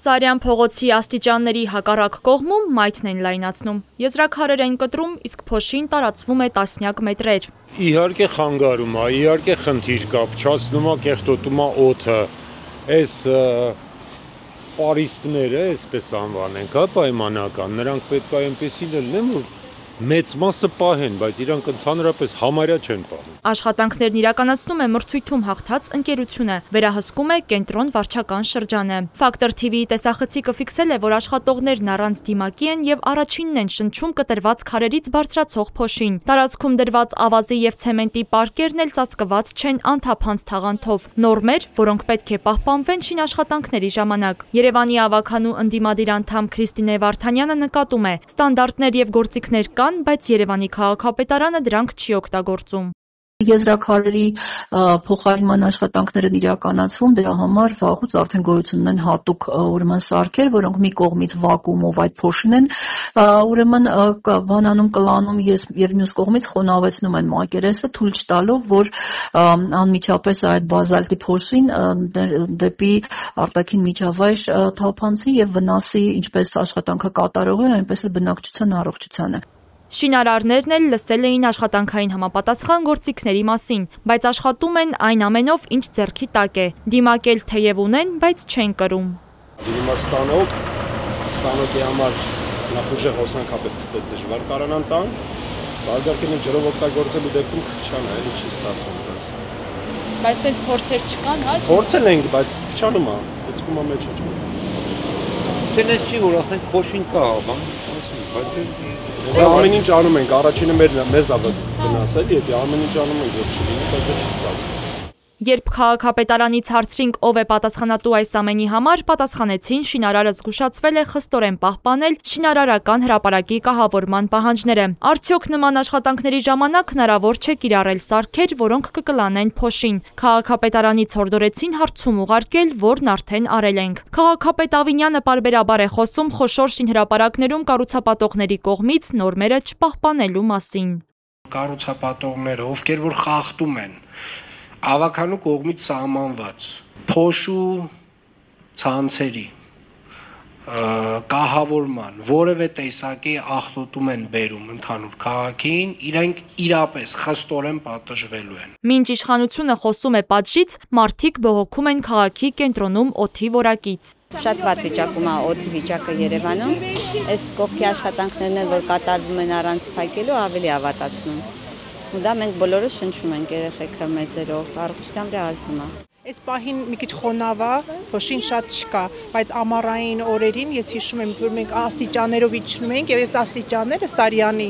Սարյան փողոցի աստիճանների հակառակ կողմում մայթն են լայնացնում։ Եզրաքարեր են կտրում, իսկ փոշին տարածվում է տասնյակ մետրեր։ Իհարկե խանգարում է, իհարկե խնդիր կա, փչացնում է, կեղտոտում է օդը։ Այս պարիսպները, այսպես անվանենք, պայմանական, նրանք պետք է այնպեսին լինեն, որ մեծ մասը պահեն, բայց իրանք ընդհանրապես համարյա չեն պահում։ Աշխատանքներն իրականացնում է մրցույթում հաղթած ընկերությունը, վերահսկում է կենտրոն վարչական շրջանը։ Ֆակտոր TV-ի տեսախցիկը ֆիքսել է, որ աշխատողներն առանց դիմակի են եւ առաջինն են շնչում կտրված քարերից բարձրացող փոշին։ Տարածքում դրված ավազի եւ ցեմենտի պարկերն էլ ծածկված չեն անթափանց թաղանթով։ Նորմեր, որոնք պետք է պահպանվեն շինաշխատանքների ժամանակ։ Երևանի ավականու ընդդիմադիր անդամ Քրիստինե Վարդանյանը նկատում է, ստանդարտներ եւ գործիքներ կան, բայց Երևանի քաղաքապետարանը դրանք չի օգտագործում։ Եզրաքարերի փոխարինման աշխատանքներն իրականացվում, դրա համար վաղուց արդեն գոյություն ունեն հատուկ ուրեմն սարքեր, որոնք մի կողմից վակուումով այդ փոշին են ուրեմն վանանում, կլանում եւ մյուս կողմից խոնավեցնում են մակերեսը, թույլ չտալով, որ անմիջապես այդ բազալտի փոշին դեպի արտաքին միջավայր թափանցի եւ վնասի ինչպես աշխատանքը կատարողին, այնպես էլ բնակչության առողջությանը։ Շինարարներն էլ լսել էին աշխատանքային համապատասխան գործիքների մասին, բայց աշխատում են այն ամենով, ինչ ձեռքի տակ է։ Դիմակել թեև ունեն, բայց չեն կրում։ Ստանոքի համար նախուժեղ հոսանքա պետք է դժվար կարողանան տան, բարգարկեն ջրով օգտագործելու դեպքում փչան է, էլի չի ստացվում դրանց։ Բայց դες փորձեր չկան, հա՞։ Փորձել ենք, բայց փչանում է, լցվում է մեջ է։ Դենես չի որ ասենք փոշին կա, բան, Ամեն ինչ անում ենք, առաջինը մեզ է վնասել, եթե ամեն ինչ անում ենք, որ չլինի, բայց չի ստացվում։ Երբ քաղաքապետարանից հարցրինք, ով է պատասխանատու այս ամենի համար, պատասխանեցին շինարարը զգուշացվել է խստորեն պահպանել շինարարական հրապարակի կահավորման պահանջները։ Արդյոք նման աշխատանքների ժամանակ հնարավոր չէ կիրառել սարքեր, որոնք կկլանեն փոշին։ Քաղաքապետարանից հորդորեցին հարցում ուղարկել, որն արդեն արել ենք։ Քաղաքապետ Ավինյանը պարբերաբար է խոսում խոշոր շինհրապարակներում կառուցապատողների կողմից նորմերը չպահպանելու մասին։ Կառուցապատողները, ովքեր որ խախտում են ավականու կողմից սահմանված փոշու ցանցերի կահավորման որևէ տեսակի աղտոտում են բերում ընդհանուր քաղաքին, իրենք իրապես խստորեն պատժվելու են։ Մինչ իշխանությունը խոսում է պատժից, մարդիկ բողոքում են քաղաքի կենտրոնում օդի որակից։ Շատ վատ վիճակում է օդի վիճակը Երևանում, այս կողքի աշխատանքներն էլ որ կատարվում են առանց փակելու ավելի ավատացնում։ Ու դա մենք բոլորս շնչում ենք երեխեքը մեծերով, առողջության վրա ազդում է։ Այս պահին մի քիչ խոնավ է, փոշին շատ չկա, բայց ամառային օրերին ես հիշում եմ, որ մենք աստիճաններով իջնում ենք եւ այս աստիճանները Սարյանի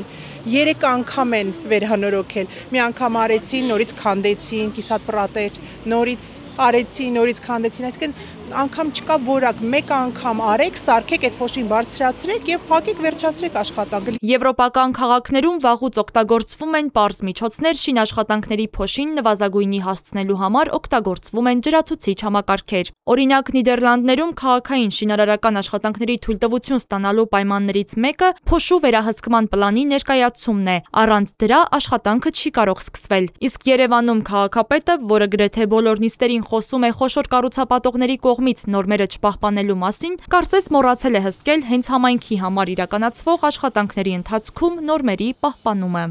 3 անգամ են վերանորոգել։ Մի անգամ արեցին, նորից քանդեցին, կիսատ նորից արեցին, նորից քանդեցին, այսինքն անգամ չկա որակ, մեկ անգամ արեք, սարքեք այդ փոշին բարձրացրեք եւ փակեք, վերջացրեք աշխատանքը։ Եվրոպական քաղաքներում վաղուց օգտագործվում են պարզ միջոցներ շինաշխատանքների փոշին նվազագույնի հասցնելու համար օգտագործվում են ջրացուցիչ համակարգեր։ Օրինակ Նիդերլանդներում քաղաքային շինարարական աշխատանքների թույլտվություն ստանալու պայմաններից մեկը փոշու վերահսկման պլանի ներկայացումն է։ Առանց դրա աշխատանքը չի կարող սկսվել։ Իսկ Երևանում քաղաքապետը, որը գրեթե բոլոր նիստերին խոսում է խոշոր կառուցապատողների կողմից նորմերը չպահպանելու մասին, կարծես մոռացել է հսկել հենց համայնքի համար իրականացվող աշխատանքների ընթացքում նորմերի պահպանումը։